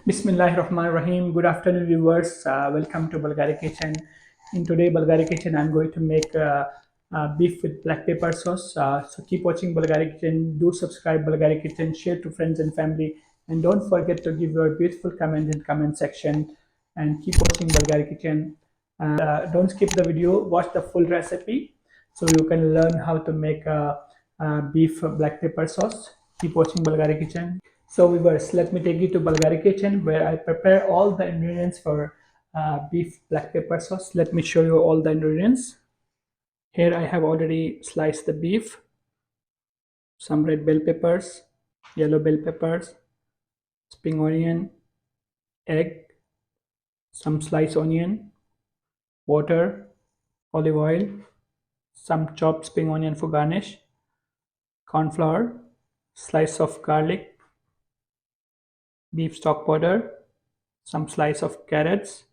Bismillahirrahmanirrahim. Good afternoon, viewers. Welcome to Balghari Kitchen. In today Balghari Kitchen, I'm going to make beef with black pepper sauce. So keep watching Balghari Kitchen. Do subscribe Balghari Kitchen. Share to friends and family, and don't forget to give your beautiful comments in comment section. And keep watching Balghari Kitchen. Don't skip the video. Watch the full recipe so you can learn how to make beef black pepper sauce. Keep watching Balghari Kitchen. So viewers, let me take you to Balghari Kitchen where I prepare all the ingredients for beef black pepper sauce. Let me show you all the ingredients. Here I have already sliced the beef, some red bell peppers, yellow bell peppers, spring onion, egg, some sliced onion, water, olive oil, some chopped spring onion for garnish, corn flour, slice of garlic, beef stock powder, some slice of carrots,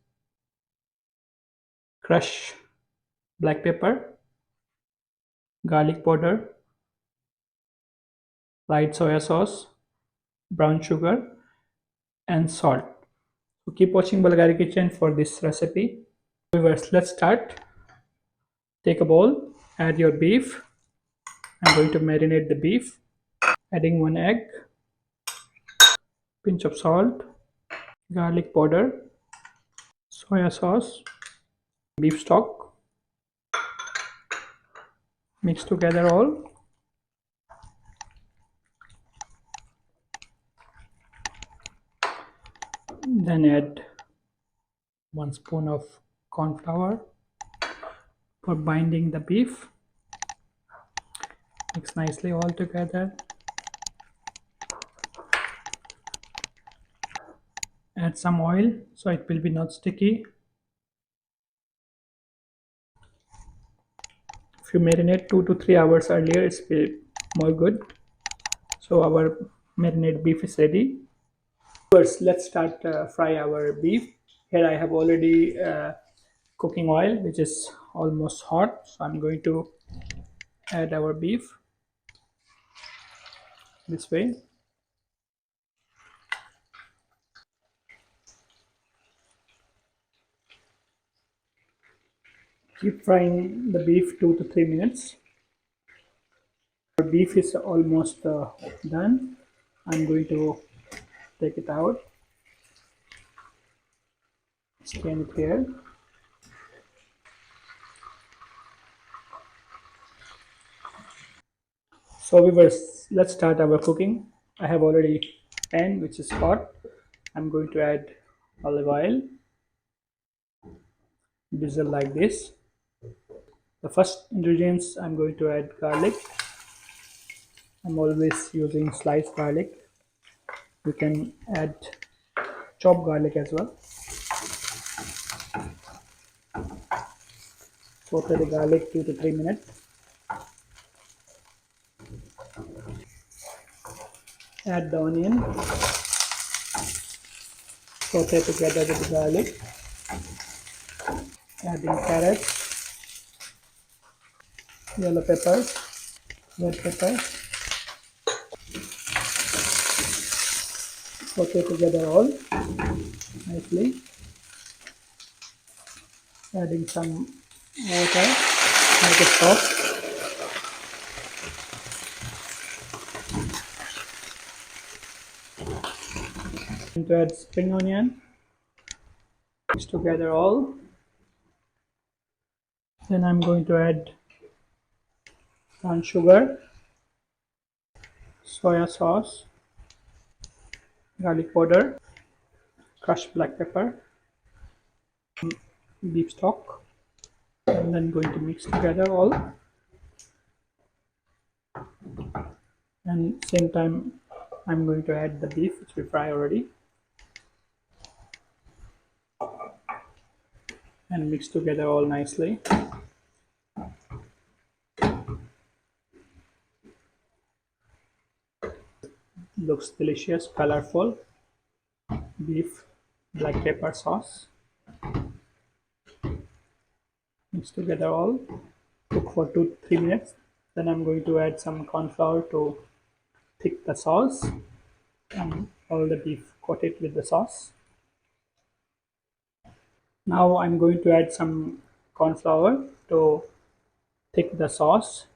crush black pepper, garlic powder, light soya sauce, brown sugar, and salt. So keep watching Balghari Kitchen for this recipe. Viewers, let's start. Take a bowl, add your beef. I'm going to marinate the beef, adding one egg, pinch of salt, garlic powder, soya sauce, beef stock. Mix together all. Then add 1 spoon of corn flour for binding the beef. Mix nicely all together. Add some oil so it will be not sticky. If you marinate 2 to 3 hours earlier, it's more good. So our marinade beef is ready. First, let's start fry our beef. Here I have already cooking oil, which is almost hot. So I'm going to add our beef this way. Keep frying the beef 2 to 3 minutes. Our beef is almost done. I'm going to take it out. Scan it here. So viewers, let's start our cooking. I have already pan which is hot. I'm going to add olive oil, drizzle like this. The first ingredients, I'm going to add garlic. I'm always using sliced garlic. You can add chopped garlic as well. Saute the garlic 2 to 3 minutes. Add the onion. Saute together with the garlic. Adding carrots, yellow peppers, red pepper. Saute together all nicely. Adding some water, make it soft. And to add spring onion. Mix together all. Then I'm going to add brown sugar, soya sauce, garlic powder, crushed black pepper, beef stock, and then going to mix together all. And same time I'm going to add the beef which we fry already and mix together all nicely. Looks delicious, colorful beef black pepper sauce. Mix together all. Cook for 2 to 3 minutes. Then I'm going to add some corn flour to thick the sauce. and all the beef coated with the sauce. Now I'm going to add some corn flour to thick the sauce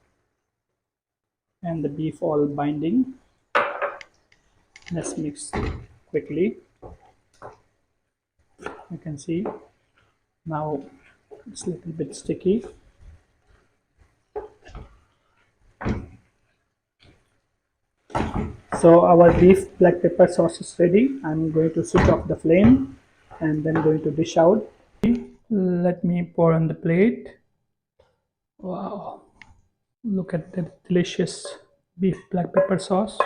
and the beef all binding. Let's mix quickly. You can see now it's a little bit sticky. So our beef black pepper sauce is ready. I'm going to switch off the flame and then going to dish out. Let me pour on the plate. Wow, look at the delicious beef black pepper sauce.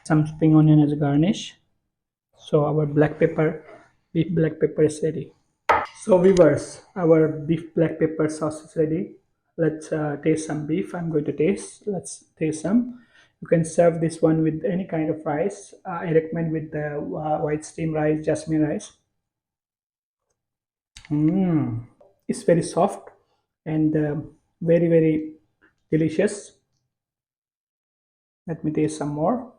Some spring onion as a garnish. So our beef black pepper is ready. So viewers, our beef black pepper sauce is ready. Let's taste some beef. I'm going to taste. Let's taste some. You can serve this one with any kind of rice. I recommend with the white steam rice, jasmine rice. It's very soft and very delicious. Let me taste some more.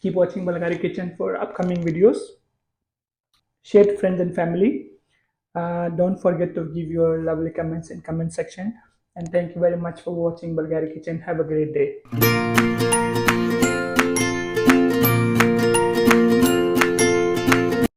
Keep watching Balghari Kitchen for upcoming videos. Share to friends and family. Don't forget to give your lovely comments in comment section. And thank you very much for watching Balghari Kitchen. Have a great day.